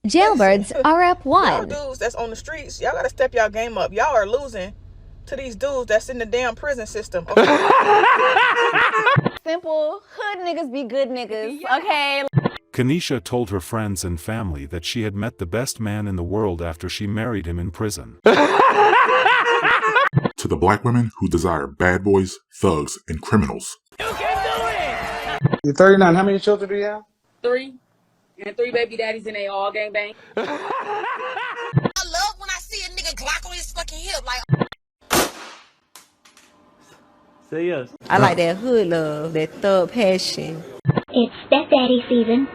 Jailbirds are up Y'all 1. dudes that's on the streets, y'all gotta step y'all game up. Y'all are losing to these dudes that's in the damn prison system. Okay? Simple. Hood niggas be good niggas, okay? Kanisha told her friends and family that she had met the best man in the world after she married him in prison. To the black women who desire bad boys, thugs, and criminals. You can do it! You're 39. How many children do you have? 3. And 3 baby daddies, and they all gangbang. I love when I see a nigga Glock on his fucking hip, like. Say yes. I like that hood love, that thug passion. It's stepdaddy season.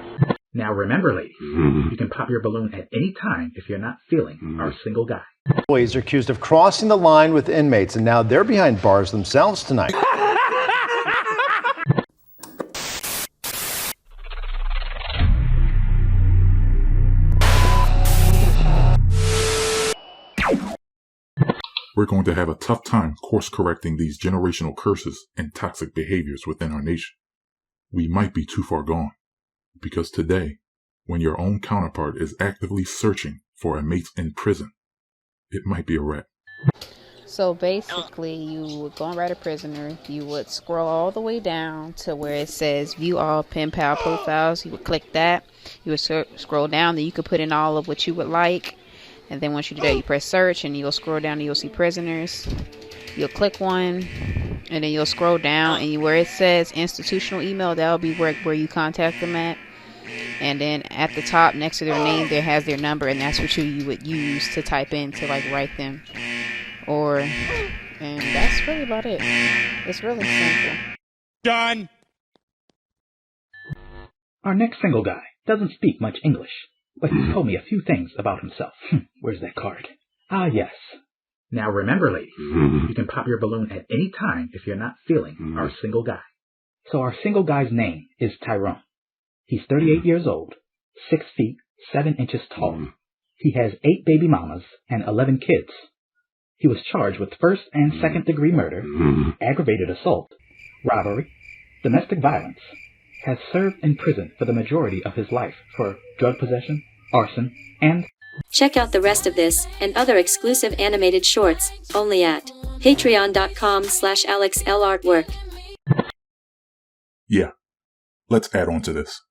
Now remember, ladies, you can pop your balloon at any time if you're not feeling our single guy. Boys are accused of crossing the line with inmates, and now they're behind bars themselves tonight. We're going to have a tough time course-correcting these generational curses and toxic behaviors within our nation. We might be too far gone, because today, when your own counterpart is actively searching for a mate in prison, it might be a wrap. So basically, you would go and write a prisoner. You would scroll all the way down to where it says view all pen pal profiles. You would click that. You would scroll down. Then you could put in all of what you would like. And then once you do that, you press search and you'll scroll down and you'll see prisoners. You'll click one and then you'll scroll down and where it says institutional email, that'll be where you contact them at. And then at the top next to their name, there has their number, and that's what you would use to type in to like write them. And that's really about it. It's really simple. Done. Our next single guy doesn't speak much English, but he's told me a few things about himself. Where's that card? Ah, yes. Now remember, ladies, you can pop your balloon at any time if you're not feeling our single guy. So our single guy's name is Tyrone. He's 38 years old, 6 feet, 7 inches tall. He has 8 baby mamas and 11 kids. He was charged with first and second degree murder, aggravated assault, robbery, domestic violence, has served in prison for the majority of his life for drug possession, arson, and... Check out the rest of this and other exclusive animated shorts only at patreon.com/AlexLArtwork. Yeah, let's add on to this.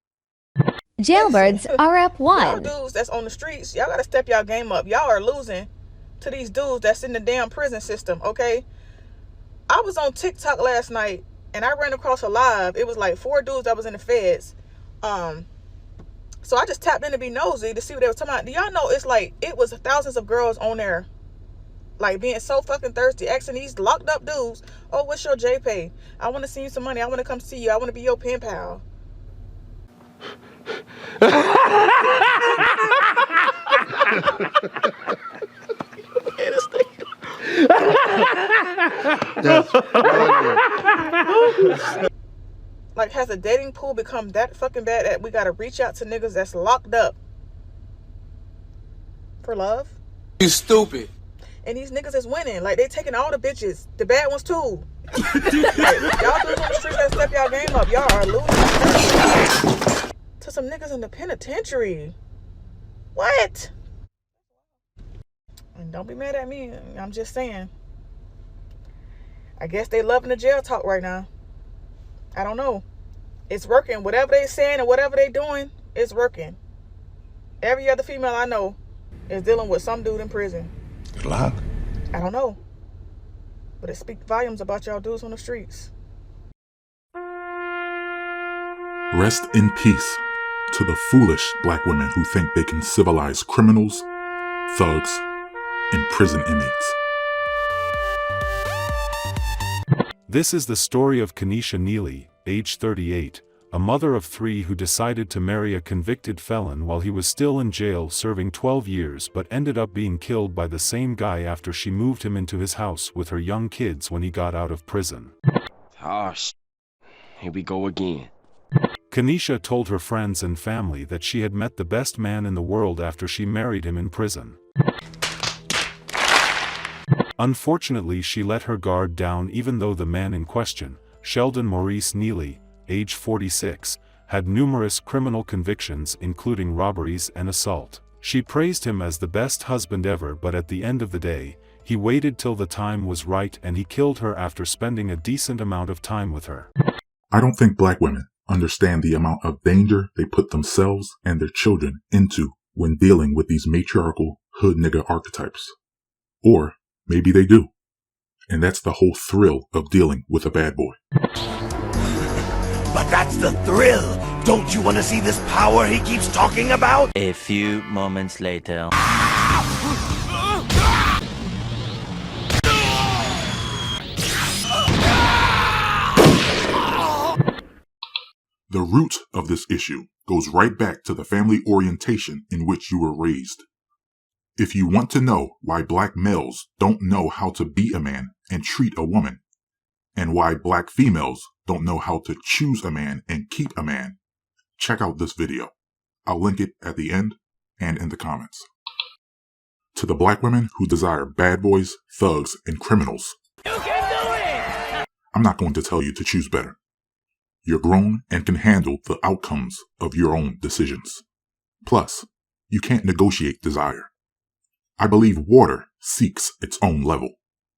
Jailbirds are up 1. Y'all dudes that's on the streets, y'all gotta step y'all game up. Y'all are losing to these dudes that's in the damn prison system, okay? I was on TikTok last night and I ran across a live. It was like 4 dudes that was in the feds. So I just tapped in to be nosy to see what they were talking about. Do y'all know it was thousands of girls on there, like being so fucking thirsty, asking these locked up dudes, oh, what's your JPay? I want to send you some money. I want to come see you. I want to be your pen pal. Like, has the dating pool become that fucking bad that we gotta reach out to niggas that's locked up for love? You stupid. And these niggas is winning. Like, they taking all the bitches, the bad ones too. Like, y'all dudes on the streets that step y'all game up, y'all are losing to some niggas in the penitentiary. What? And don't be mad at me. I'm just saying. I guess they loving the jail talk right now. I don't know. It's working. Whatever they saying and whatever they doing, it's working. Every other female I know is dealing with some dude in prison. Good luck. I don't know. But it speaks volumes about y'all dudes on the streets. Rest in peace to the foolish black women who think they can civilize criminals, thugs, and prison inmates. This is the story of Kanisha Neely, age 38, a mother of 3 who decided to marry a convicted felon while he was still in jail serving 12 years but ended up being killed by the same guy after she moved him into his house with her young kids when he got out of prison. Oh, here we go again. Kanisha told her friends and family that she had met the best man in the world after she married him in prison. Unfortunately, she let her guard down even though the man in question, Sheldon Maurice Neely, age 46, had numerous criminal convictions including robberies and assault. She praised him as the best husband ever, but at the end of the day, he waited till the time was right and he killed her after spending a decent amount of time with her. I don't think black women understand the amount of danger they put themselves and their children into when dealing with these matriarchal hood nigga archetypes. Or maybe they do. And that's the whole thrill of dealing with a bad boy. But that's the thrill. Don't you want to see this power he keeps talking about? A few moments later. The root of this issue goes right back to the family orientation in which you were raised. If you want to know why black males don't know how to be a man and treat a woman, and why black females don't know how to choose a man and keep a man, check out this video. I'll link it at the end and in the comments. To the black women who desire bad boys, thugs, and criminals, You can do it! I'm not going to tell you to choose better. You're grown and can handle the outcomes of your own decisions. Plus, you can't negotiate desire. I believe water seeks its own level,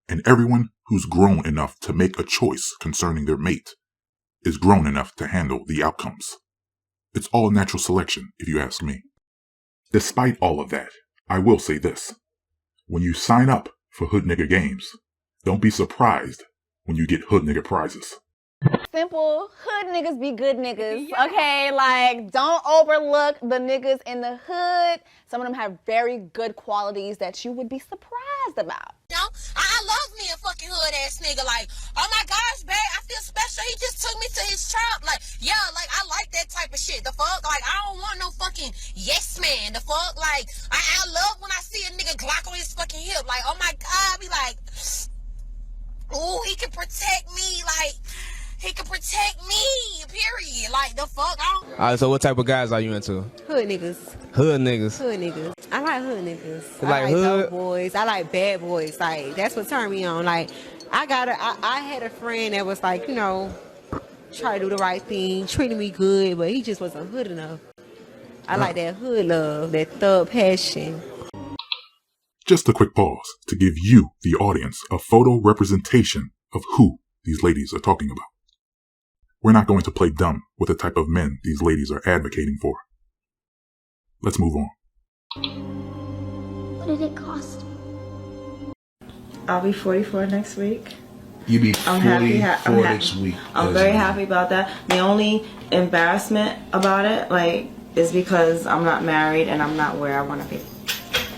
and everyone who's grown enough to make a choice concerning their mate is grown enough to handle the outcomes. It's all natural selection, if you ask me. Despite all of that, I will say this. When you sign up for hood nigga games, don't be surprised when you get hood nigga prizes. Simple, hood niggas be good niggas, okay? Like, don't overlook the niggas in the hood. Some of them have very good qualities that you would be surprised about. You know, I love me a fucking hood ass nigga. Like, oh my gosh, babe, I feel special. He just took me to his trap. Like, yeah, like, I like that type of shit. The fuck? Like, I don't want no fucking yes man. The fuck? Like, I love when I see a nigga Glock on his fucking hip. Like, oh my God, I be like, ooh, he can protect me. Like, he can protect me, period. Like, the fuck? Alright, so what type of guys are you into? Hood niggas. Hood niggas. Hood niggas. I like hood niggas. Like I like hood? dope boys. I like bad boys. Like, that's what turned me on. Like, I had a friend that was like, you know, try to do the right thing, treating me good, but he just wasn't hood enough. I like that hood love, that thug passion. Just a quick pause to give you, the audience, a photo representation of who these ladies are talking about. We're not going to play dumb with the type of men these ladies are advocating for. Let's move on. What did it cost? I'll be 44 next week. You be 44 next week. I'm very happy about that. The only embarrassment about it, like, is because I'm not married and I'm not where I want to be.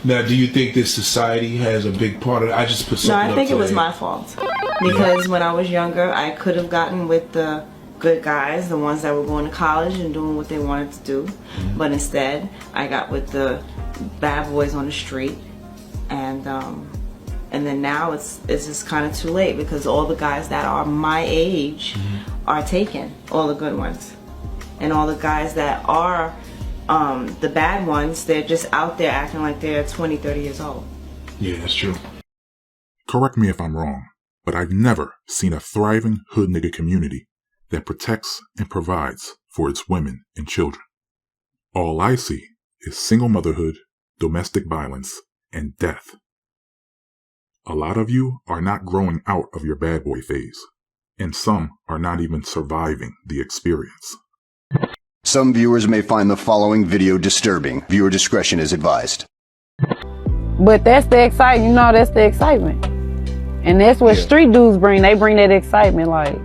Now, do you think this society has a big part of it? I just put something up. No, I think it was my fault. Because when I was younger, I could have gotten with the good guys, the ones that were going to college and doing what they wanted to do. But instead, I got with the bad boys on the street. And then now it's just kind of too late because all the guys that are my age are taken, all the good ones. And all the guys that are the bad ones, they're just out there acting like they're 20, 30 years old. Yeah, that's true. Correct me if I'm wrong, but I've never seen a thriving hood nigga community that protects and provides for its women and children. All I see is single motherhood, domestic violence, and death. A lot of you are not growing out of your bad boy phase, and some are not even surviving the experience. Some viewers may find the following video disturbing. Viewer discretion is advised. But that's the excitement, you know, that's the excitement. And that's what street dudes bring. They bring that excitement, like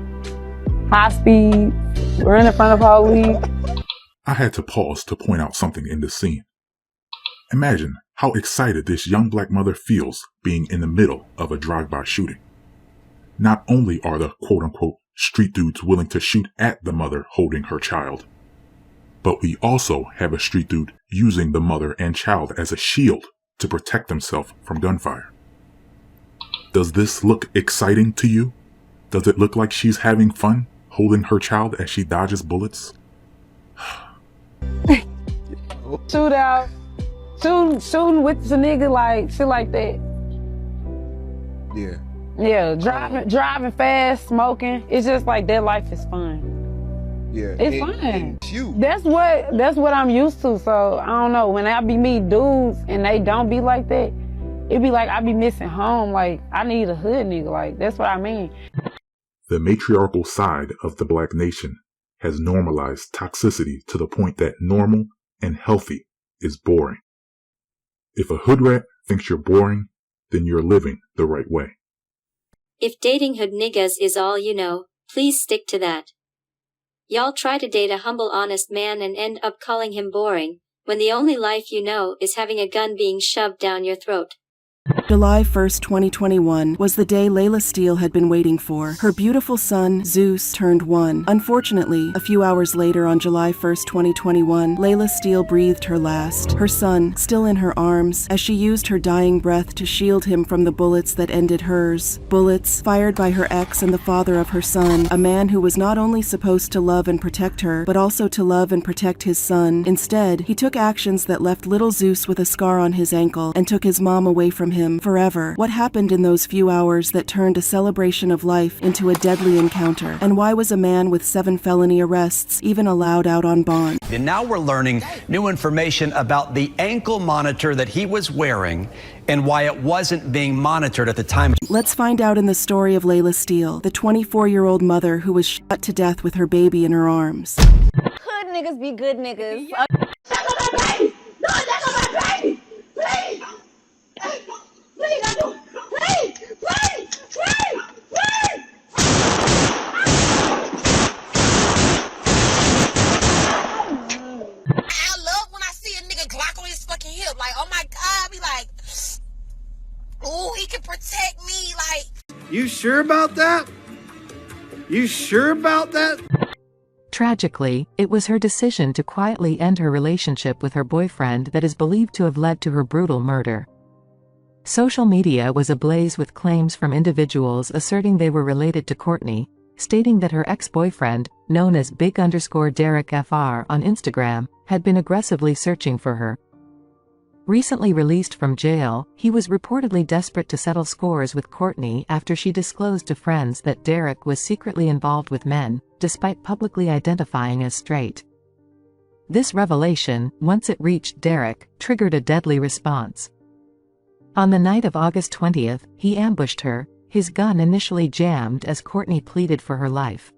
high speed, running in front of police. I had to pause to point out something in this scene. Imagine how excited this young black mother feels being in the middle of a drive-by shooting. Not only are the quote-unquote street dudes willing to shoot at the mother holding her child, but we also have a street dude using the mother and child as a shield to protect himself from gunfire. Does this look exciting to you? Does it look like she's having fun holding her child as she dodges bullets? Shootout, shooting with the nigga, like shit like that. Yeah. Yeah, driving fast, smoking. It's just like that life is fun. Yeah, it's fun. That's what I'm used to. So I don't know. When I be meet dudes and they don't be like that, it be like I be missing home. Like I need a hood nigga. Like that's what I mean. The matriarchal side of the black nation has normalized toxicity to the point that normal and healthy is boring. If a hood rat thinks you're boring, then you're living the right way. If dating hood niggas is all you know, please stick to that. Y'all try to date a humble honest man and end up calling him boring, when the only life you know is having a gun being shoved down your throat. July 1st, 2021 was the day Layla Steele had been waiting for. Her beautiful son, Zeus, turned 1. Unfortunately, a few hours later on July 1st, 2021, Layla Steele breathed her last. Her son, still in her arms, as she used her dying breath to shield him from the bullets that ended hers. Bullets fired by her ex and the father of her son, a man who was not only supposed to love and protect her, but also to love and protect his son. Instead, he took actions that left little Zeus with a scar on his ankle and took his mom away from him forever. What happened in those few hours that turned a celebration of life into a deadly encounter? And why was a man with 7 felony arrests even allowed out on bond? And now we're learning new information about the ankle monitor that he was wearing and why it wasn't being monitored at the time. Let's find out in the story of Layla Steele, the 24-year-old mother who was shot to death with her baby in her arms. Hood niggas be good niggas. Like, oh my God, I be like, ooh, he can protect me, like. You sure about that? You sure about that? Tragically, it was her decision to quietly end her relationship with her boyfriend that is believed to have led to her brutal murder. Social media was ablaze with claims from individuals asserting they were related to Courtney, stating that her ex-boyfriend, known as Big_Derek FR on Instagram, had been aggressively searching for her. Recently released from jail, he was reportedly desperate to settle scores with Courtney after she disclosed to friends that Derek was secretly involved with men, despite publicly identifying as straight. This revelation, once it reached Derek, triggered a deadly response. On the night of August 20th, he ambushed her, his gun initially jammed as Courtney pleaded for her life.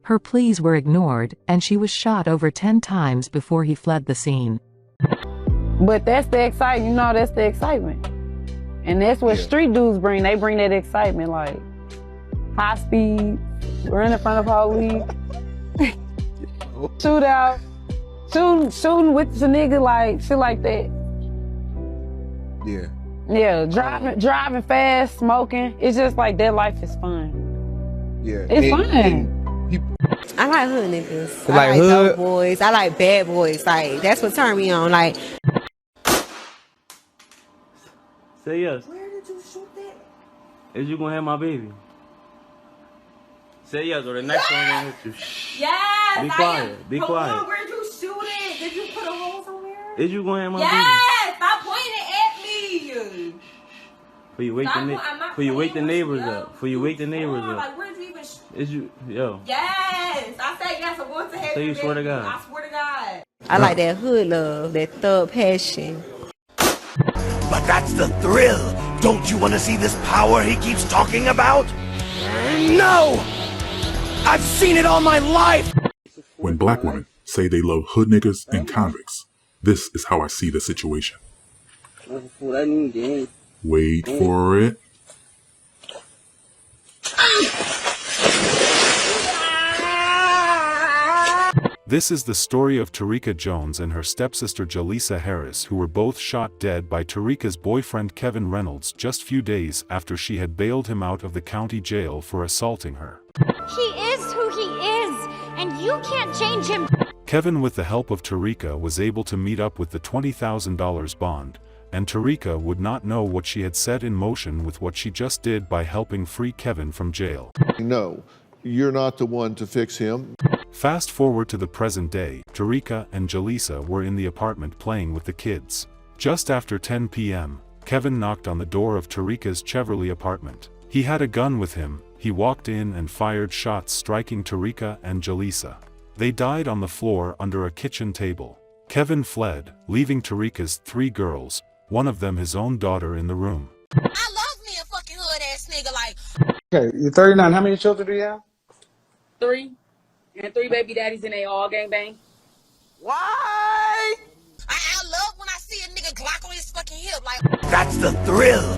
Her pleas were ignored, and she was shot over 10 times before he fled the scene. But that's the excitement, that's the excitement. And that's what street dudes bring. They bring that excitement, like high speed, running in front of police, shootout, shooting with the nigga, like shit like that. Yeah. Yeah, driving fast, smoking. It's just like that life is fun. Yeah. It's fun. I like hood niggas. Like I like hood dope boys. I like bad boys. Like that's what turned me on. Like. Say yes. Where did you shoot that? Is you gonna have my baby? Say yes, or the next one gonna hit you. Yes. Be quiet. Be quiet. Where'd you shoot it? Did you put a hole somewhere? Is you gonna have my baby? Yes. Stop pointing at me. For you wake the neighbors up. For you wake the neighbors up. Like where'd you even? Is you yo? Yes. I said yes. I'm going to have. Say you swear to God. I swear to God. I like that hood love, that thug passion. But that's the thrill. Don't you want to see this power he keeps talking about? No! I've seen it all my life! When black women say they love hood niggas and convicts, this is how I see the situation. Wait for it. This is the story of Tarika Jones and her stepsister Jaleesa Harris, who were both shot dead by Tarika's boyfriend Kevin Reynolds just few days after she had bailed him out of the county jail for assaulting her. He is who he is, and you can't change him. Kevin, with the help of Tarika, was able to meet up with the $20,000 bond, and Tarika would not know what she had set in motion with what she just did by helping free Kevin from jail. No, you're not the one to fix him. Fast forward to the present day, Tarika and Jaleesa were in the apartment playing with the kids. Just after 10 p.m., Kevin knocked on the door of Tarika's Chevrolet apartment. He had a gun with him. He walked in and fired shots, striking Tarika and Jaleesa. They died on the floor under a kitchen table. Kevin fled, leaving Tarika's 3 girls, one of them his own daughter, in the room. I love me a fucking hood ass nigga, like. Okay, you're 39. How many children do you have? 3. And 3 baby daddies and they all gangbang. Why? I love when I see a nigga Glock on his fucking hip, like. That's the thrill.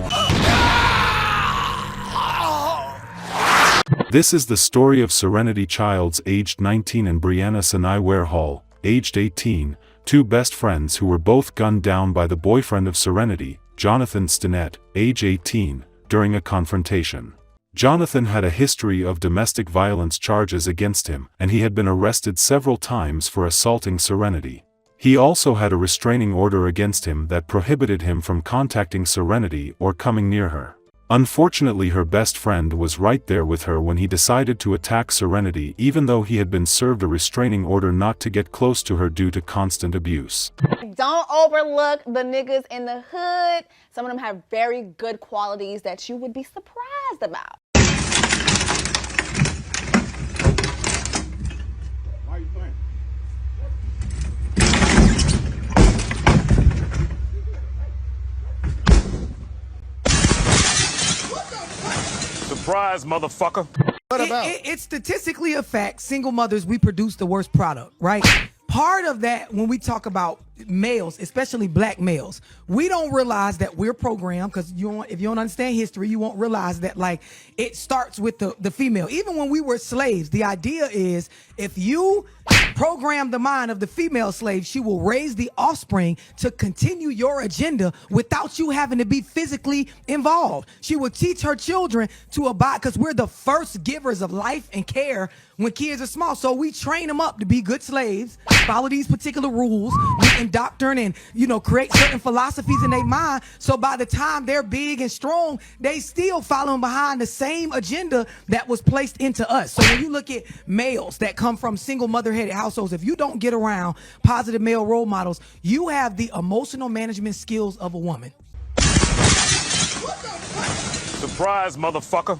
This is the story of Serenity Childs, aged 19, and Brianna Sinai Ware Hall, aged 18, 2 best friends who were both gunned down by the boyfriend of Serenity, Jonathan Stinnett, age 18, during a confrontation. Jonathan had a history of domestic violence charges against him, and he had been arrested several times for assaulting Serenity. He also had a restraining order against him that prohibited him from contacting Serenity or coming near her. Unfortunately, her best friend was right there with her when he decided to attack Serenity, even though he had been served a restraining order not to get close to her due to constant abuse. Don't overlook the niggas in the hood. Some of them have very good qualities that you would be surprised about. Why are you playing? Surprise, motherfucker. It's statistically a fact, single mothers, we produce the worst product, right? Part of that, when we talk about males, especially black males, we don't realize that we're programmed, because if you don't understand history, you won't realize that, like, it starts with the female. Even when we were slaves, the idea is if you program the mind of the female slave, she will raise the offspring to continue your agenda without you having to be physically involved. She will teach her children to abide, because we're the first givers of life and care when kids are small. So we train them up to be good slaves, follow these particular rules, we indoctrinate and, create certain philosophies in their mind. So by the time they're big and strong, they still following behind the same agenda that was placed into us. So when you look at males that come from single mother-headed households, if you don't get around positive male role models, you have the emotional management skills of a woman. Surprise, motherfucker.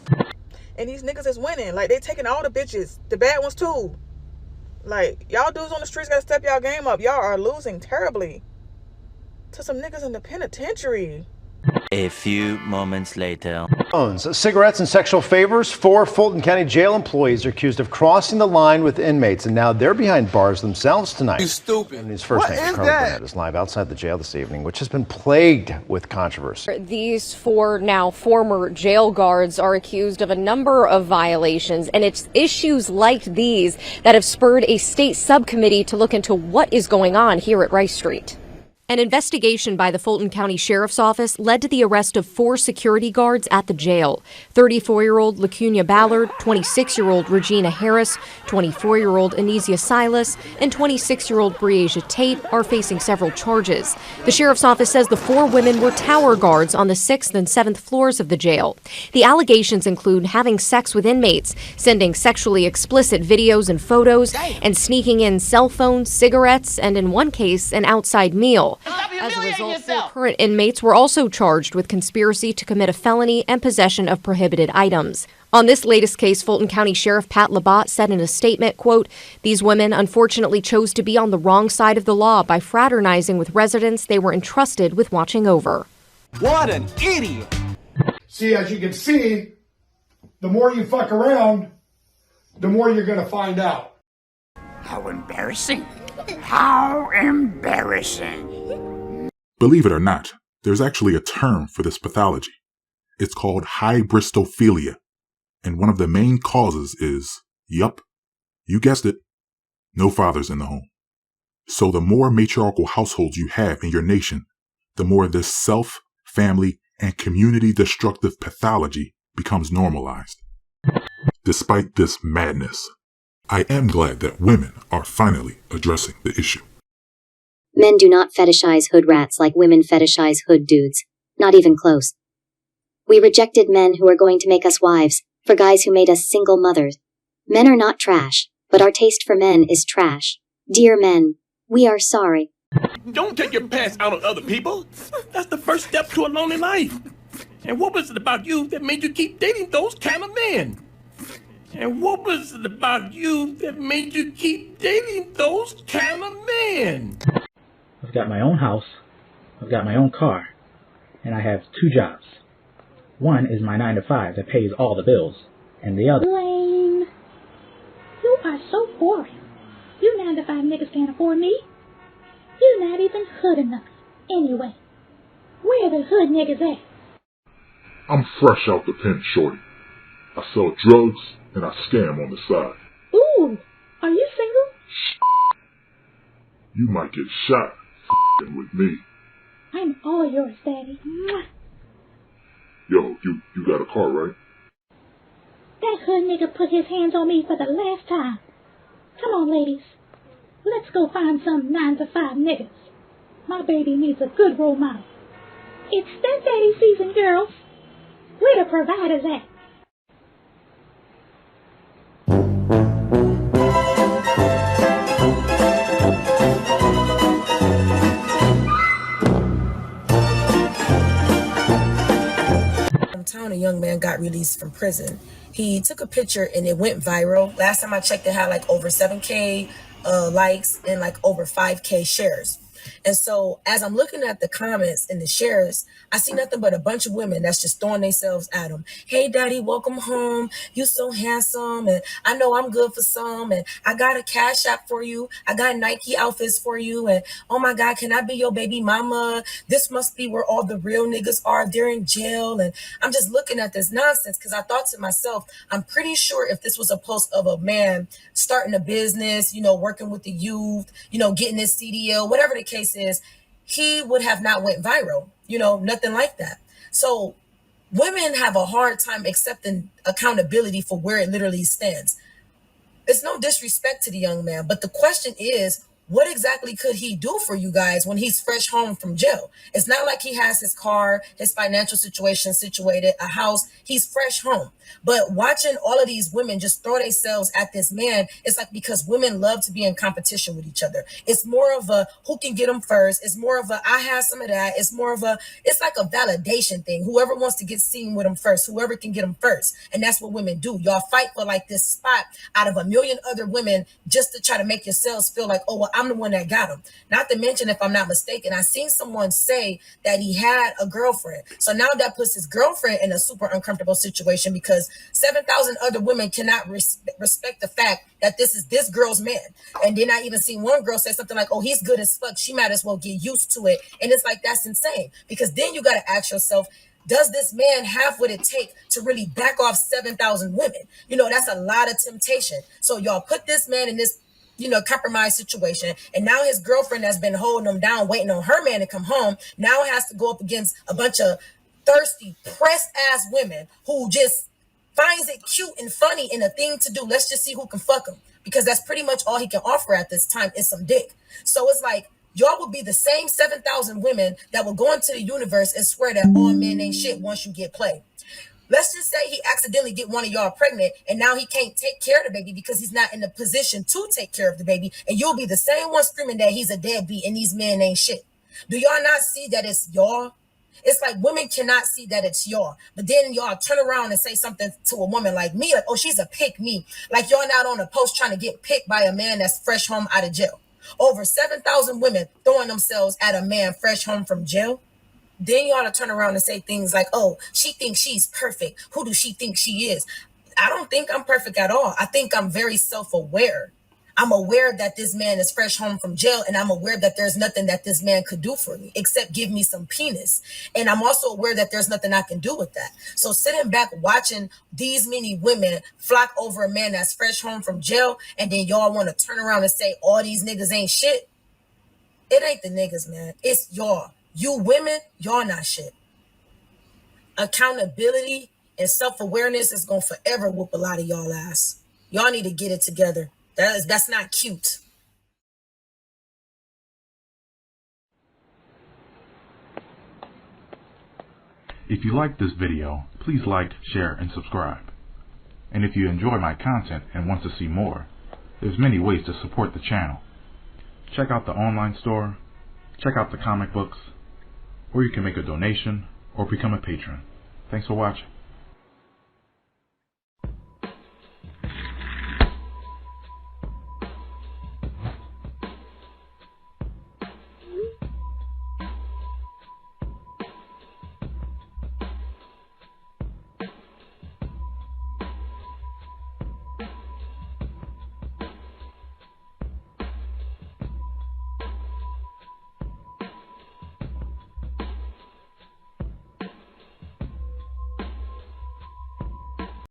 And these niggas is winning. Like, they taking all the bitches, the bad ones too. Like, y'all dudes on the streets gotta step y'all game up. Y'all are losing terribly to some niggas in the penitentiary. A few moments later. Cigarettes and sexual favors. 4 Fulton County Jail employees are accused of crossing the line with inmates, and now they're behind bars themselves tonight. You stupid. And his first name, Colonel Burnett, is live outside the jail this evening, which has been plagued with controversy. These 4 now former jail guards are accused of a number of violations, and it's issues like these that have spurred a state subcommittee to look into what is going on here at Rice Street. An investigation by the Fulton County Sheriff's Office led to the arrest of 4 security guards at the jail. 34-year-old LaCunia Ballard, 26-year-old Regina Harris, 24-year-old Anesia Silas, and 26-year-old Breasia Tate are facing several charges. The Sheriff's Office says the 4 women were tower guards on the 6th and 7th floors of the jail. The allegations include having sex with inmates, sending sexually explicit videos and photos, and sneaking in cell phones, cigarettes, and in one case, an outside meal. As a result, 4 current inmates were also charged with conspiracy to commit a felony and possession of prohibited items. On this latest case, Fulton County Sheriff Pat Labatt said in a statement, quote, "These women unfortunately chose to be on the wrong side of the law by fraternizing with residents they were entrusted with watching over." What an idiot! See, as you can see, the more you fuck around, the more you're going to find out. How embarrassing. How embarrassing. Believe it or not, there's actually a term for this pathology. It's called Hybristophilia, and one of the main causes is, yup, you guessed it, no fathers in the home. So the more matriarchal households you have in your nation, the more this self, family, and community-destructive pathology becomes normalized. Despite this madness, I am glad that women are finally addressing the issue. Men do not fetishize hood rats like women fetishize hood dudes. Not even close. We rejected men who are going to make us wives, for guys who made us single mothers. Men are not trash, but our taste for men is trash. Dear men, we are sorry. Don't take your past out on other people. That's the first step to a lonely life. And what was it about you that made you keep dating those kind of men? And what was it about you that made you keep dating those kind of men? I've got my own house, I've got my own car, and I have 2 jobs. One is my 9 to 5 that pays all the bills, and the other... Lame. You are so boring. You 9 to 5 niggas can't afford me. You're not even hood enough. Anyway, where the hood niggas at? I'm fresh out the pen, shorty. I sell drugs and I scam on the side. Ooh, are you single? You might get shot f***ing with me. I'm all yours, daddy. Mwah. Yo, you got a car, right? That hood nigga put his hands on me for the last time. Come on, ladies. Let's go find some 9 to 5 niggas. My baby needs a good role model. It's stepdaddy season, girls. Where the providers at? A young man got released from prison. He took a picture and it went viral. Last time I checked, it had like over 7K likes and like over 5K shares. And so as I'm looking at the comments and the shares, I see nothing but a bunch of women that's just throwing themselves at him. Hey, daddy, welcome home. You so handsome. And I know I'm good for some. And I got a cash app for you. I got Nike outfits for you. And oh my God, can I be your baby mama? This must be where all the real niggas are. They're in jail. And I'm just looking at this nonsense because I thought to myself, I'm pretty sure if this was a post of a man starting a business, you know, working with the youth, you know, getting his CDL, whatever the case is, he would have not went viral, you know, nothing like that. So women have a hard time accepting accountability for where it literally stands. It's no disrespect to the young man, but the question is, what exactly could he do for you guys when he's fresh home from jail? It's not like he has his car, his financial situation situated, a house. He's fresh home. But watching all of these women just throw themselves at this man, it's like because women love to be in competition with each other. It's more of a who can get them first. It's more of a I have some of that. It's more of a, it's like a validation thing. Whoever wants to get seen with them first, whoever can get them first. And that's what women do. Y'all fight for like this spot out of a million other women just to try to make yourselves feel like, oh, well, I'm the one that got him. Not to mention, if I'm not mistaken, I seen someone say that he had a girlfriend. So now that puts his girlfriend in a super uncomfortable situation because 7,000 other women cannot respect the fact that this is this girl's man. And then I even seen one girl say something like, oh, he's good as fuck. She might as well get used to it. And it's like, that's insane. Because then you got to ask yourself, does this man have what it takes to really back off 7,000 women? You know, that's a lot of temptation. So y'all put this man in this, you know, compromised situation. And now his girlfriend that's been holding him down, waiting on her man to come home, now has to go up against a bunch of thirsty, pressed ass women who just finds it cute and funny and a thing to do. Let's just see who can fuck him. Because that's pretty much all he can offer at this time is some dick. So it's like, y'all will be the same 7,000 women that will go into the universe and swear that all men ain't shit once you get played. Let's just say he accidentally get one of y'all pregnant and now he can't take care of the baby because he's not in the position to take care of the baby. And you'll be the same one screaming that he's a deadbeat and these men ain't shit. Do y'all not see that it's y'all? It's like women cannot see that it's y'all. But then y'all turn around and say something to a woman like me, like, oh, she's a pick me. Like y'all not on a post trying to get picked by a man that's fresh home out of jail. Over 7,000 women throwing themselves at a man fresh home from jail. Then you ought to turn around and say things like, oh, she thinks she's perfect. Who does she think she is? I don't think I'm perfect at all. I think I'm very self-aware. I'm aware that this man is fresh home from jail, and I'm aware that there's nothing that this man could do for me except give me some penis. And I'm also aware that there's nothing I can do with that. So sitting back watching these many women flock over a man that's fresh home from jail, and then y'all want to turn around and say all these niggas ain't shit. It ain't the niggas, man. It's y'all. You women, y'all not shit. Accountability and self-awareness is going to forever whoop a lot of y'all ass. Y'all need to get it together. That's not cute. If you like this video, please like, share, and subscribe. And if you enjoy my content and want to see more, there's many ways to support the channel. Check out the online store, check out the comic books, or you can make a donation or become a patron. Thanks for watching.